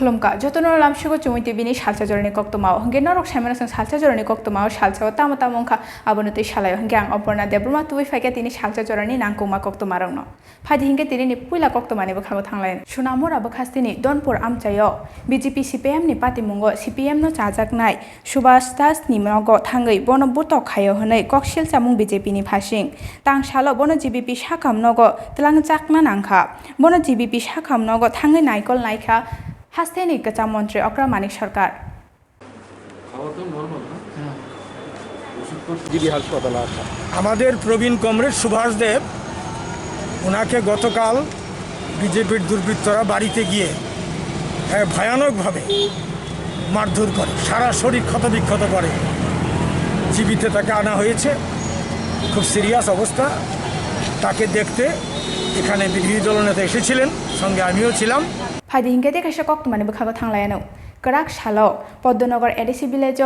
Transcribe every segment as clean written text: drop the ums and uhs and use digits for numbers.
Klumka, Jotono Lamshugo Chumiti Bini Shalcha Jorani Koktoma, Genor Shaman Salcha Jorani Koktoma, Shalcha Tamatamonka, Abonati Shalay, Gang Operna, Debruma, to Faket in Shalcha Jorani, Nankoma Koktomarano. Padingetini Pula Koktomani Bakangline, Shunamura Bakastini, Donpur Amchayo, BGP CPM ni Pati Mungo, CPM no Chazak Nai, Shubastas ni Mogo Tangai, Bono Butok Hayo Hone, Kokshil Samung BJP ni Pashing, Tang Shalo Bono GBP Shakam Nogo, Tlangjakna Nanka, Bono GBP Shakam Nogo, Tangai Naikol Naika. হাসতেনি কাচামন্ত্রী অক্রা মানিক সরকার আমাদের প্রবীণ comrade Subhash দেব ওনাকে গতকাল বিজেপির দুর্বৃত্তরা বাড়িতে গিয়ে ভয়ানকভাবে মারধর করে সারা শরীর ক্ষতবিক্ষত করে জীবিত তাকে আনা হয়েছে খুব সিরিয়াস অবস্থা তাকে দেখতে এখানে বিরোধী দলনেতা এসেছিলেন সঙ্গে আমিও ছিলাম ফাইদিংকে দেখে কক্তমানি বখাগো থাংলায়ানো করাক শালো পদ্মনগর এডিসি ভিলেজ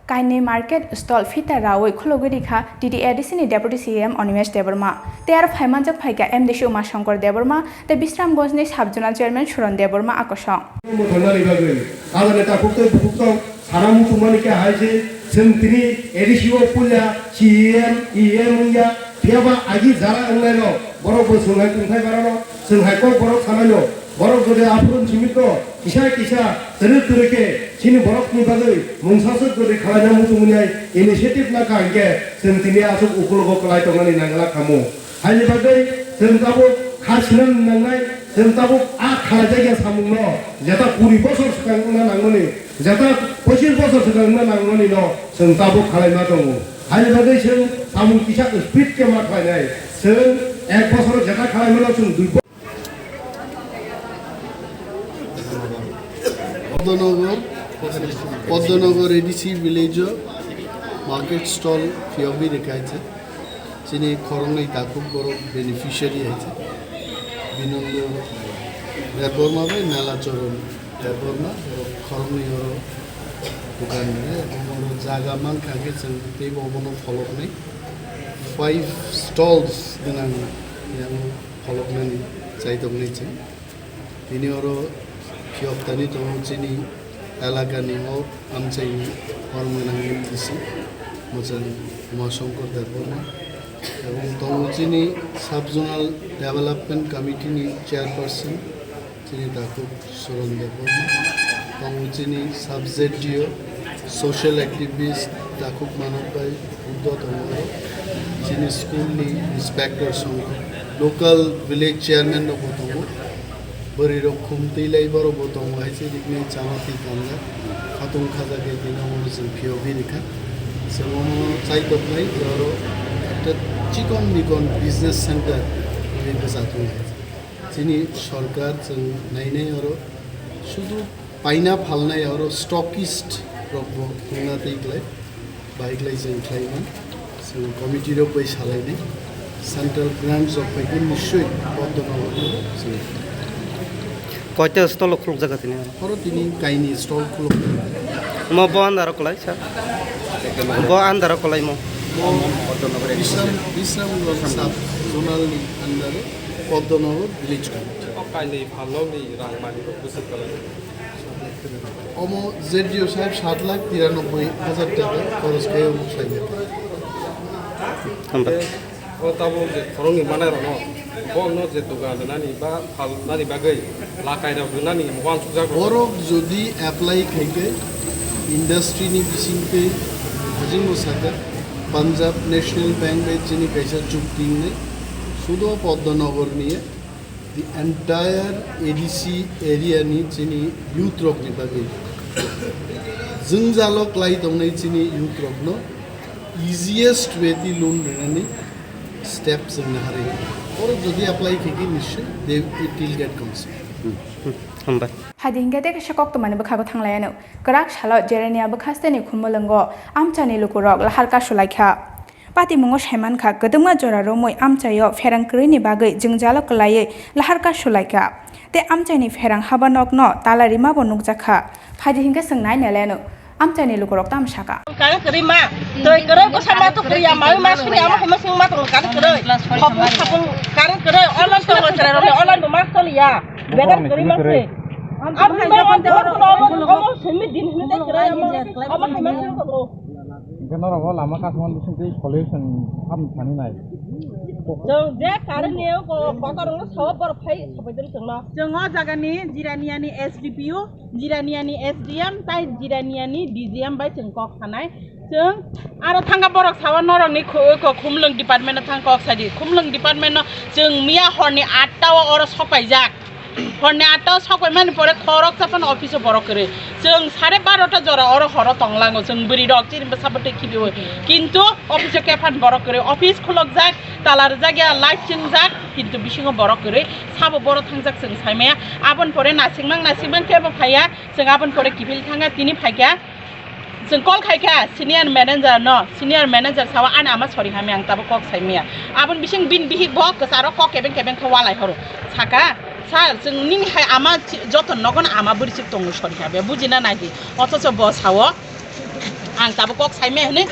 কাইনে মার্কেট স্টল ফিতা রাওই খুলগুরিখা টিটি এডিসিনি ডেপুটি সিএম অনিমেশ দেববর্মা তে আর ফাইমানজক ফাইকা এমডিসি উমাশঙ্কর দেববর্মা তে বিশ্রামগঞ্জনি সাবজোনাল চেয়ারম্যান সুরন দেববর্মা আকর্ষণ 사람무통만이게 하이지 성들이 에디시오 뿔야 CM EM이야 비아바 아기 자라 응내로 뭐라고 성할 뚱탈 바라노 성할 거 뭐라고 사마뇨 뭐라고 그래 앞으로 지금도 기샤 저렇게 지는 뭐라고 니바들 몽사서 그래 가냐 무통문이야 이니시티브 나가 이게 성들이 아주 우글고 걸라이 동안이 나가라 가모 할리바들 성다고 가시는 나나이 성다고 아 가자게 사문노 제가 우리 버섯 수강나 나거니 제가 버실 버섯 수강나 나거니 너 성다고 가라이마 동우 할리바들 성 사문 기샤 스피드게 마카이나이 성 একবছর যেটা খারাপ হলো Padmanagar ADC village market stall ফিয়বি রেখাইছে যিনি খরংই তা খুব বড় বেনিফিশিয়ারি আছে বিনন্দ রেবর্মাবে মেলাচরণ রেবর্মা খরংই হর দোকান এবং জায়গা মান খাগে जों बे बबनो फलकनाय 5 stalls dengan yang फलकनाय जायदोंनाय जों बिनि हरो फियबतानि दङ जिनि एलाकानि हक आमचाइनि हरमोनांनि दिसि मोजां उमाशंकर देबबर्मा এবং दङ जिनि साबजोनाल डेभेलपमेन्ट कमिटिनि चेयारपारसन जिनि दाखु सुरन देबबर्मा दङ जिनि साबजेडिओ सोशल एक्टिविस्ट दाखु मानबाय उद्दत दङ जिनि स्कुलनि इन्सपेक्टर सङ लोकल विलेज चेयारमैन दङ बोरै रखम दैलायबारो दङ हायसे दिगनि जामाति कामगा खातुं खाजाके दिनाव जों फियबि रेखा जों जायदबनाय आरो একটা চিকন নিকন বিজনেস সেন্টার ওইভাবে যাতে যিনি সরকার जों নাইনাই আরো শুধু পাইনা ফালনাই আরো স্টকিস্ট রকম দंनातैग्लाय बाइकलाय जों खालामोन जों कमिटिर बै सालायनाय सेंट्रल ग्रान्ट्स अफ फाइखौ निश्चय पद्मनगर जों কয়টা স্টল খুলক জায়গা তিনি আরো তিনি কাইনি স্টল খুলক মো বন্দার কলাই স্যার ব আন্দার কলাই মো পদ্মনগর বিশ্রামগঞ্জ সাব জোনালনি আন্ডারে পদ্মনগর ভিলেজ কমিটি কাইনি ভালনি রাংমানিखौ बोसोर खालामो অমো জেডিও সাহেব 7,93,000 টাকা খরচ করে উঠাইবে আমরা ও তাবো যে খরংনি মানারনো বনো যে দোকান নানি বা ফাল নানি বাগै লাকাইরাव नानि मगान सुजा বরক যদি অ্যাপ্লাই খাইকে ইন্ডাস্ট্রিনি বিসিংতে হাজিং সাকা পাঞ্জাব ন্যাশনাল ব্যাংক বাই যিনি কাইসা চুক্তি নেই শুধু পদ্মনগর নিয়ে দি এন্টায়ার এডিসি এরিয়া নি যিনি ইউথ রকনি বাগै जों जालक लाई दंनाय যিনি ইউথ রকনো ইজিয়েস্ট ওয়ে দি লোন রেনানি স্টেপ जों हारे और যদি অ্যাপ্লাই খাইকে নিশ্চয় দে ইট উইল গেট কনসিড আমরা হাইদিংকে দেখে কক্তমানি বখাগো থাংলায়ানো করাক শালো জেরেনিয়া বখাস্তেনি খুমলঙ্গো আমচানি লুকুরক লাহারকা सुलायखा पाति मुंगो साइमानखा गदुमा जरा रोमय आमचायो फेरांक्रिनि बागै जों जालक लायै लाहारका सुलायखा ते आमचाइनि फेरां हाबानकनो तालारिमा बनुकजाखा फाइदिंके सोंनाय नेलेनो आमचाइनि लुकुरक तामसाका कारण करिमा तोय करे बसामा तो करिया माय मास नि आमा हेमा सिंग मा तो कारण करे खपन कारण करे ऑनलाइन तो करे ऑनलाइन तो मास तो लिया बेदर करिमा से Apa yang kamu semedin hendak kerai apa yang kamu Kenapa lama kasuan di sini solution ham tani nai. Jeng dia karena ni ko bakar orang sahaja berfai sampai terus na. Jeng jaga ni jiraniani SDPU, jiraniani SDM, tai jiraniani DGM by jeng kok kanai. Jeng aro tangga borok sawan norong ni ko kumleng department na tang kok saji. Kumleng department na jeng mia horni atawa orang sopai jak. Horni atawa sopai mana pore korok sapan office borok kere. Jeng 12:30 jora orang horo tonglango jeng beri dok jadi bersabete kibiwe. Kintu office kepan borok kere office kulok jak. Talar jaga light jeng jak. Kintu bisingo borok kere. Sabo borok tang jak jeng saimaya. Abon pore nasingmang keba paya. Jeng abon pore kibil tangga tini paya. Jeng call kaya senior manager no senior manager sawa ana ama sorry kami ang tabo kok saimaya. Abon bising bin bihik bok kesaro kok kebeng kewalai horo. Saka sa jeng ning hai ama joton nogon ama berisik tongu sorry kami bujina nagi. Otoso bos hawa ang tabo kok saimaya ne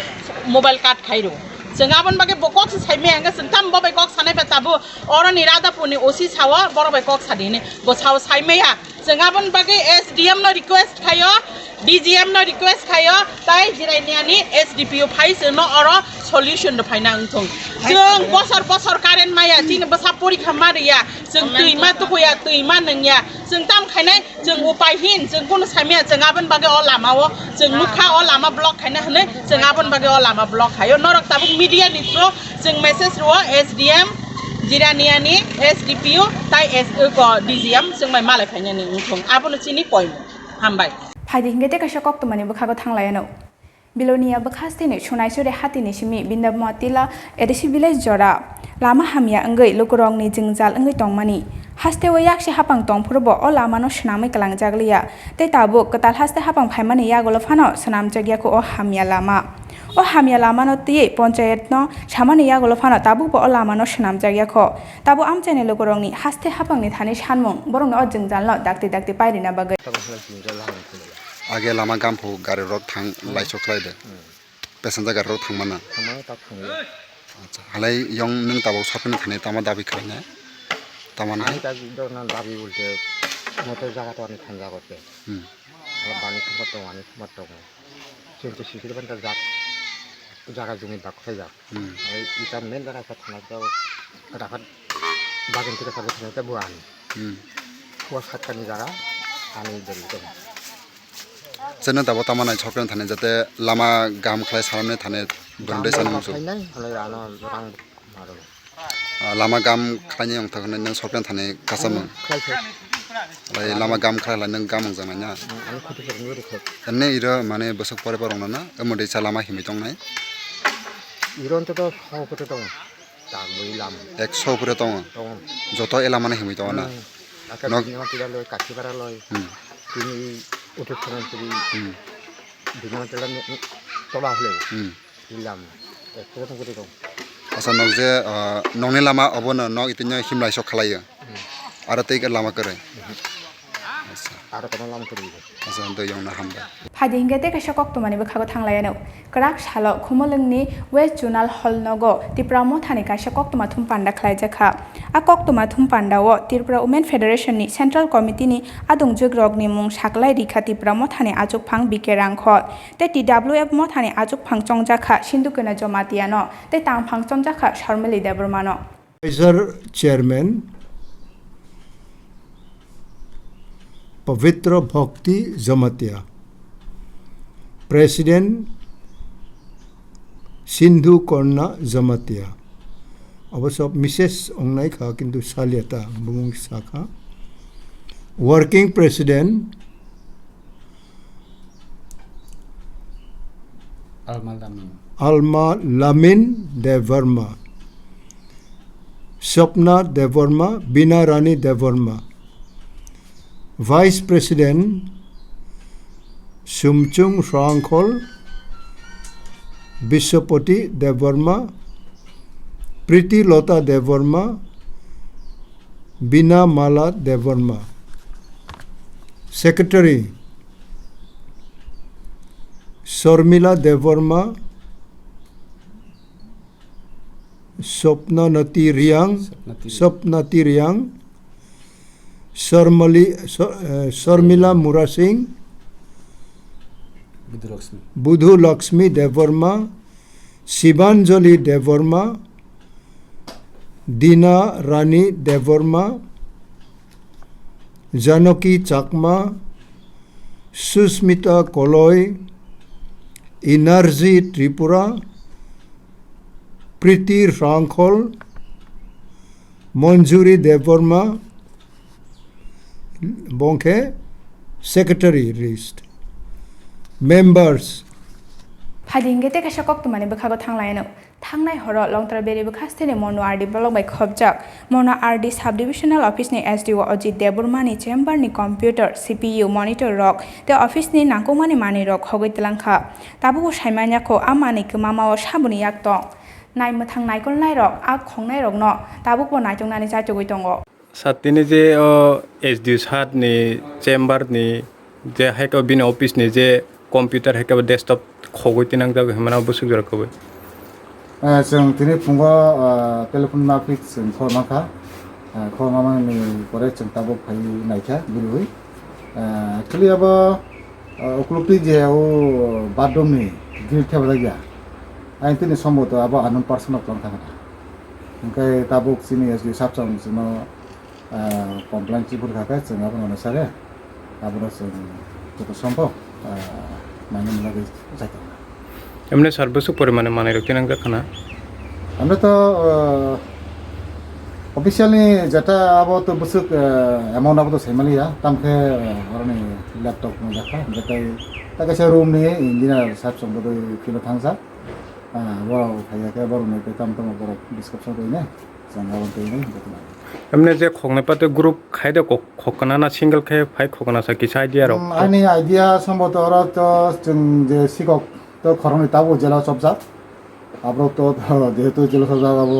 mobile card kairo. Jeng abon bagai bokok saimaya ang jeng tam babai kok sanai tabo orang nirada puni osi sawa boro bagai kok sadine bos hawa saimaya. Jeng abon bagai SDM no request kayo DGM no request kayo tai jiraniani SDPU phai no oro solution do phai na ungthong jeng bosor karen maya tin basa porikha mariya jeng tuima to koya tuima nangya jeng tam khainai jeng upai hin jeng kono samia jeng abon bagai o lama o jeng nukha o lama block khaina hne jeng abon bagai o lama block kayo norok tabuk media nitro jeng message ro SDM jiraniani SDPU tai DGM jeng mai malai phainya ni ungthong abon chini point hambai Pagi hingga teka syokok tu mani bukhago thanglayano. Bilonia bukhasti ni chunai sore hati ni simi binda motila edisi village jora. Lama hamia enggai lukurong ni jengjal enggai tongmani. Haste wayak si hapang tong purbo o lama no senamai kelang jaglia. Te tabu ketal haste hapang paimani ya golofano senam jagya ko o hamia lama. O hamia lama no tiye ponchayat no samani ya golofano tabu po o lama no senam jagya ko. Tabu amchane lukurong ni haste hapang ni thani shanmong borong no jengjal no dakti pairi na bagai. Age lama gampo gari rot thang laisok laide passenger gari rot thang mana halai yong nung tabo sapne thane tama dabi khrane tamana Kita do nan dabi ulte motor jaga to ani thanga gote. Bani khato ani khato. Sinte sikir ban jaga jumi dak khaya. Ita men jaga ka thana to rakat bagen kita sabe thana buan. Kuas khat ni jaga ani dari to. Jeno tabo tamana chokren thane jate lama gam khlai salamne thane bondai sanamsu lama gam khlai yong thakne nang chokren thane kasam lai lama gam khlai la nang gam jangna enne ira mane basok pore parong na amode cha lama himi tong nai iron to haw pete tong ta bui lam 100 pore tong joto ela mane himi tong na nok tira loy kati bara loy tini utuk sanan tiri dengan telan tola hole lam to tong pete tong asa nok je nongni lama obona nok itinya himlai sok khlai ara tei ka lama kare ara kono lam kari asa ndo yong na hamba Pagi hingga teka syokok tu mani bukhago thanglayano. Kerak salo khumoleng ni West Junal Hall nogo Tipramo thani ka syokok tu mathum panda khlai jakha. Akok tu mathum panda wo Tripura Women Federation ni Central Committee ni adung jugrok ni mung saklai rikha Tipramo thani ajok phang bikerang khot. Te TWF mo thani ajok phang chongjakha sindukena jomatiano. Te tang phang chongjakha Sharmili Debormano. Chairman Pavitra Bhakti Jamatia, President Sindhu Korna Jamatia. Abasop Mrs. Ongnai kha kintu saliata bumung saka. Working President Alma Lamin Devarma, Swapna Devarma, Bina Rani Devarma. Vice President Sumchung Rangkhol, Bishopati Devarma, Priti Lota Devarma, Bina Mala Devarma. Secretary Sormila Devarma, Swapnati Riang, Sharmila मुरा सिंह बुधु लक्ष्मी देवर्मा शिवांजलि देवर्मा दीना रानी देवर्मा जानकी चाकमा Sushmita कलय energy Tripura प्रीति रांखल मंजूरी Debbarma बंखे secretary list members फाइदिंगे ते काशा कक्तमानि बखागो थांलायनो थांनाय हर लंगत्रा बेरि बखास्तेनि मनो RD block bye खबजाक मनो RD sub divisional ऑफिसनि SDO Ajit देबुरमानि चेम्बारनि कम्प्यूटर सीपीयू मॉनिटर रक ते ऑफिसनि नांगौमानि मानि रक हगैतलांखा ताबुगो सायमान्याखौ आमानि कमामाव साबुनि याक्तं नायमोथां नायकल नायरक आ खंनाय रक न ताबुगो नायजंनानि जाजोगै दङ सातनि जे एसडीओ सातनि चेम्बारनि जे हाइको बिनि ऑफिसनि जे कम्पिउटार हाइको डेस्कटप खगैतिनां जागो हमाना बसुक जरखौबो जों दिनै फुङाव टेलिफन माफिक जों खमाखा खमामानि परे जों ताबो फाइ नायखा गुरुबै एक्चुअली अब अक्लुक्ति जेआव बादमनि गिल खेबला गया आइ तिनि सम्बत अब आनन पर्सनल क्लाम थाखा ओंखाय ताबो सिनि एसडि साबसाम जों कमप्लेन चिफोर थाखा जों अब नसारे ताबो जों जत सम्भव माने लागि जायगा एमने सर्विस परिमाण माने रखिनां जाखाना আমরা তো অফিসিয়ালি যেটা আবো তো বসুক অ্যামাউন্ট আবো তো সেমালিয়া তামকে হরনি ল্যাপটপ দেখা যেটাই তাকে সে রুম নিয়ে ইঞ্জিনিয়ার সাহেব সঙ্গে তো কিলো থাংসা বড় ভাইয়াকে বড় নেই তাম তো বড় ডিসকাশন করি না জানাবো করি না एमने जे खगने पाते ग्रुप खायदे खकना ना सिंगल खाय फाइ खकना सा किसा आइडिया र आइनि आइडिया सम्भवत हर तो जों जे सिगक तो खरनि ताबो जेला सबजा आब्रो तो जेहेतु जेला सबजा आबो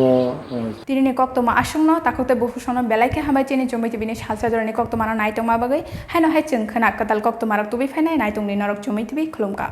तिरिनि कक्तमा आसंनो ताखौते बहुसनो बेलायके हाबाय चेनि जमिति बिनि सालसा जरनि कक्तमाना नायतंमा बागै हायनो हाय जों खोना कताल कक्तमारक तुबि फायनाय नायतंनि नरक जमिति बि खुलुमका